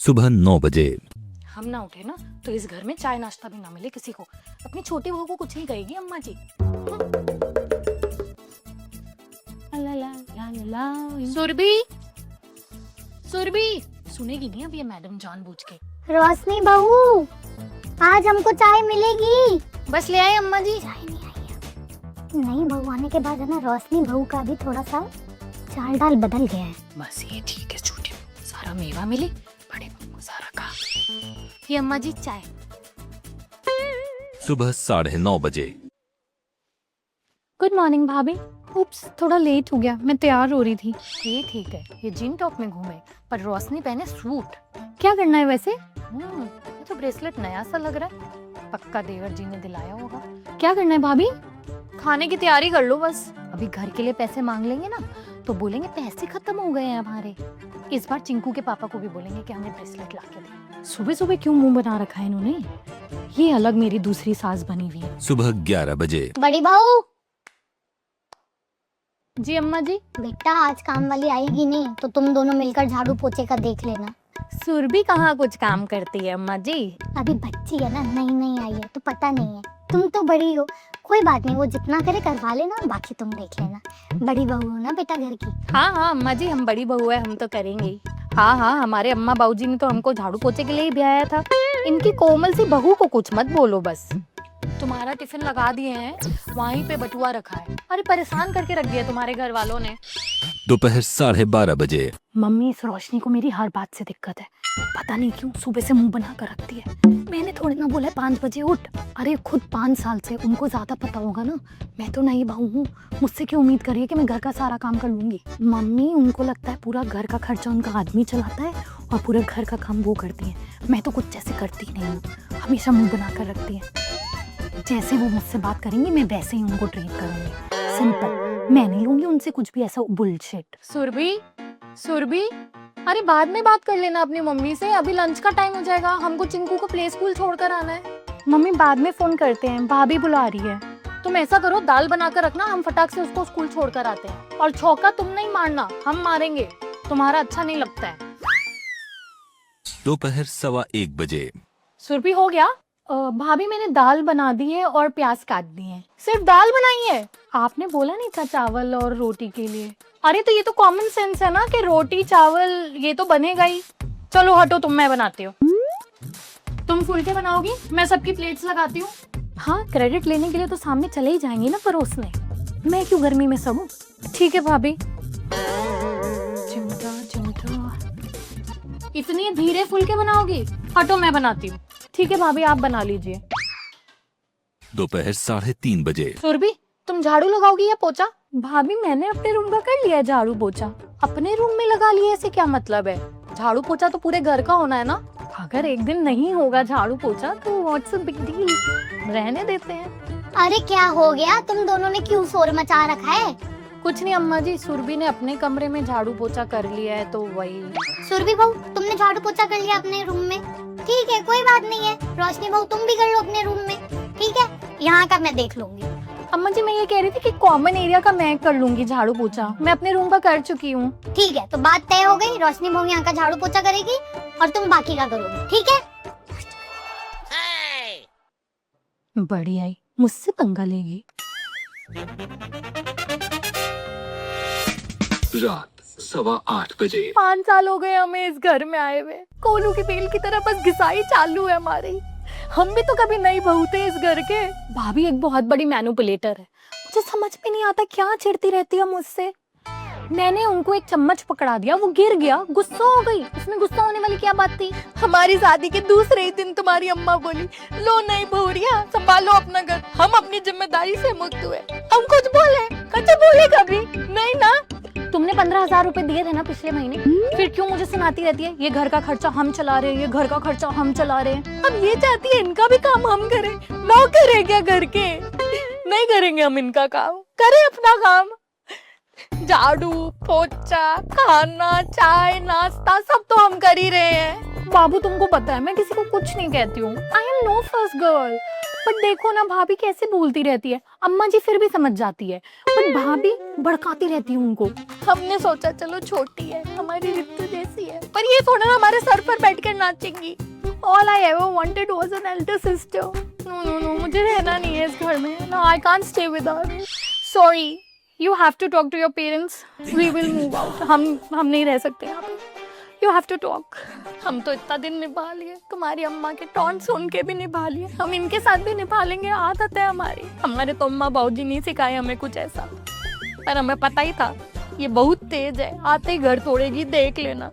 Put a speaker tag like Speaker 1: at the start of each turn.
Speaker 1: सुबह 9 बजे।
Speaker 2: हम ना उठे ना तो इस घर में चाय नाश्ता भी ना मिले किसी को। अपनी छोटी बहू को कुछ नहीं कहेगी अम्मा जी। ला ला ला ला ला। सुरभि, सुरभि सुनेगी नहीं अब ये मैडम जानबूझ के।
Speaker 3: रोशनी बहू, आज हमको चाय मिलेगी।
Speaker 2: बस ले आए अम्मा जी।
Speaker 3: चाय नहीं आई है। नई बहू आने के बाद है ना, रोशनी बहू का भी थोड़ा सा चाल डाल बदल गया है।
Speaker 2: बस ये ठीक है, छोटी बहू को सारा मेवा मिले, बड़े बहू को सारा काम। ये अम्मा जी चाय।
Speaker 1: सुबह 9:30 बजे।
Speaker 2: गुड मॉर्निंग भाभी। उप्स, थोड़ा लेट हो गया, मैं तैयार हो रही थी। ये ठीक है, ये जीन टॉप में घूमे पर रोशनी पहने सूट। क्या करना है वैसे? ये तो ब्रेसलेट नया सा लग रहा है, पक्का देवर जी ने दिलाया होगा। क्या करना है भाभी? खाने की तैयारी कर लो बस। अभी घर के लिए पैसे मांग लेंगे ना तो बोलेंगे पैसे खत्म हो गए हैं हमारे। इस बार चिंकू के पापा को भी बोलेंगे कि हमें ब्रेसलेट ला के दे। सुबह सुबह क्यों मुंह बना रखा है इन्होंने? ये अलग मेरी दूसरी सास बनी हुई है।
Speaker 1: सुबह 11 बजे।
Speaker 3: बड़ी बहू।
Speaker 2: जी अम्मा जी।
Speaker 3: बेटा, आज काम वाली आएगी नहीं तो तुम दोनों मिलकर झाड़ू पोछे का देख लेना।
Speaker 2: सुरभि कहाँ कुछ काम करती है अम्मा जी।
Speaker 3: अभी बच्ची है ना, नई नई आई है तो पता नहीं है। तुम तो बड़ी हो, कोई बात नहीं, वो जितना करे करवा लेना, बाकी तुम देख लेना। बड़ी बहू हो ना बेटा घर की।
Speaker 2: हाँ हाँ अम्मा जी, हम बड़ी बहू है, हम तो करेंगे ही। हाँ हाँ, हमारे अम्मा बाबूजी ने तो हमको झाड़ू पोछे के लिए ही ब्याया था। इनकी कोमल सी बहू को कुछ मत बोलो बस। तुम्हारा टिफिन लगा दिए हैं, वहीं पे बटुआ रखा है। अरे परेशान करके रख दिया तुम्हारे घर वालों ने।
Speaker 1: दोपहर 12:30 बजे।
Speaker 2: मम्मी, इस रोशनी को मेरी हर बात से दिक्कत है, पता नहीं क्यों सुबह से मुंह बना कर रखती है। मैंने थोड़ी ना बोला 5 बजे उठ। अरे खुद 5 साल से, उनको ज्यादा पता होगा ना। मैं तो नई बहू हूँ, मुझसे क्यों उम्मीद करिए कि मैं घर का सारा काम कर लूंगी। मम्मी, उनको लगता है पूरा घर का खर्चा उनका आदमी चलाता है और पूरे घर का काम वो करती है। मैं तो कुछ जैसे करती नहीं हूँ, हमेशा मुंह बना कर रखती है। जैसे वो मुझसे बात करेंगी मैं वैसे ही उनको ट्रीट करूंगी। सिंपल, मैं नहीं लूंगी उनसे कुछ भी ऐसा बुलशिट। सुरभि, सुरभि, अरे बाद में बात कर लेना अपनी मम्मी से, अभी लंच का टाइम हो जाएगा, हमको चिंकू को प्ले स्कूल छोड़कर आना है। मम्मी बाद में फोन करते हैं, भाभी बुला रही है। तुम ऐसा करो, दाल बना कर रखना, हम फटाक से उसको स्कूल छोड़कर आते हैं। और चौका तुम नहीं मारना, हम मारेंगे, तुम्हारा अच्छा नहीं लगता है।
Speaker 1: दोपहर 1:15 बजे।
Speaker 2: सुरभि हो गया? भाभी मैंने दाल बना दी है और प्याज काट दिए हैं। सिर्फ दाल बनाई है? आपने बोला नहीं था चावल और रोटी के लिए। अरे तो ये तो कॉमन सेंस है ना कि रोटी चावल ये तो बनेगा ही। चलो हटो तुम, मैं बनाती हूँ। तुम फुलके बनाओगी, मैं सबकी प्लेट्स लगाती हूँ। हाँ, क्रेडिट लेने के लिए तो सामने चले ही जाएंगे ना परोसने, मैं क्यों गर्मी में सड़ूं। ठीक है भाभी। चिमटा चिमटा। इतनी धीरे फुलके बनाओगी? हटो मैं बनाती हूँ। ठीक है भाभी, आप बना लीजिए।
Speaker 1: दोपहर 3:30 बजे।
Speaker 2: सुरभि, तुम झाड़ू लगाओगी या पोछा? भाभी मैंने अपने रूम का कर लिया है झाड़ू पोछा। अपने रूम में लगा लिए, ऐसे क्या मतलब है? झाड़ू पोछा तो पूरे घर का होना है ना। अगर एक दिन नहीं होगा झाड़ू पोछा तो व्हाट्स अ बिग डील, रहने देते हैं।
Speaker 3: अरे क्या हो गया, तुम दोनों ने क्यों शोर मचा रखा है?
Speaker 2: कुछ नहीं अम्मा जी, सुरभि ने अपने कमरे में झाड़ू पोछा कर लिया है तो वही।
Speaker 3: सुरभि बहू, तुमने झाड़ू पोछा कर लिया अपने रूम में? ठीक है, कोई बात नहीं है। रोशनी बहू, तुम भी कर लो अपने रूम में, ठीक है? यहाँ का मैं देख लूंगी।
Speaker 2: अम्मा जी, मैं ये कह रही थी कि कॉमन एरिया का मैं कर लूंगी झाड़ू पोछा, मैं अपने रूम का कर चुकी हूँ।
Speaker 3: ठीक है, तो बात तय हो गई। रोशनी बहू यहाँ का झाड़ू पोछा करेगी और तुम बाकी का करोगी, ठीक है?
Speaker 2: बड़ी आई, मुझसे पंगा लेगी।
Speaker 1: रात 8:15 बजे।
Speaker 2: 5 साल हो गए हमें इस घर में आए हुए, कोलू की बेल की तरह बस घिसाई चालू है हमारी। हम भी तो कभी नहीं बहू थे इस घर के। भाभी एक बहुत बड़ी मैनिपुलेटर है, मुझे समझ में नहीं आता क्या चिढ़ती रहती है मुझसे। मैंने उनको एक चम्मच पकड़ा दिया, वो गिर गया, गुस्सा हो गई। इसमें गुस्सा होने वाली क्या बात थी? हमारी शादी के दूसरे ही दिन तुम्हारी अम्मा बोली, लो नहीं बहुरिया, संभालो अपना घर, हम अपनी जिम्मेदारी से मुक्त हुए। हम कुछ बोले कभी नहीं ना। तुमने 15,000 रुपए दिए थे ना पिछले महीने, फिर क्यों मुझे सुनाती रहती है ये घर का खर्चा हम चला रहे हैं, ये घर का खर्चा हम चला रहे हैं। अब ये चाहती है इनका भी काम हम करें। नौकर है क्या घर के? नहीं करेंगे हम इनका काम, करें अपना काम। झाड़ू पोछा, खाना, चाय, नाश्ता सब तो हम कर ही रहे हैं। बाबू तुमको पता है मैं किसी को कुछ नहीं कहती हूँ। I am no first girl. पर देखो ना भाभी कैसे बोलती रहती है, अम्मा जी फिर भी समझ जाती है, पर भाभी भड़काती रहती है उनको। हमने सोचा चलो छोटी है, हमारी रितु जैसी है, पर ये थोड़ा ना हमारे सर पर बैठकर नाचेंगी। All I ever wanted was an elder sister. No, no, no, मुझे रहना नहीं है इस घर में। No, I can't stay with her. Sorry, you have to talk to your parents. We will move out. हम नहीं रह सकते यहाँ पे। You have to talk. हम तो इतना दिन निभा लिए, तुम्हारी अम्मा के टॉन्ट सुन के भी निभा लिए, हम इनके साथ भी निभा लेंगे, आदत है हमारी। हमारे तो अम्मा बाबूजी नहीं सिखाए हमें कुछ ऐसा, पर हमें पता ही था ये बहुत तेज है, आते ही घर तोड़ेगी, देख लेना।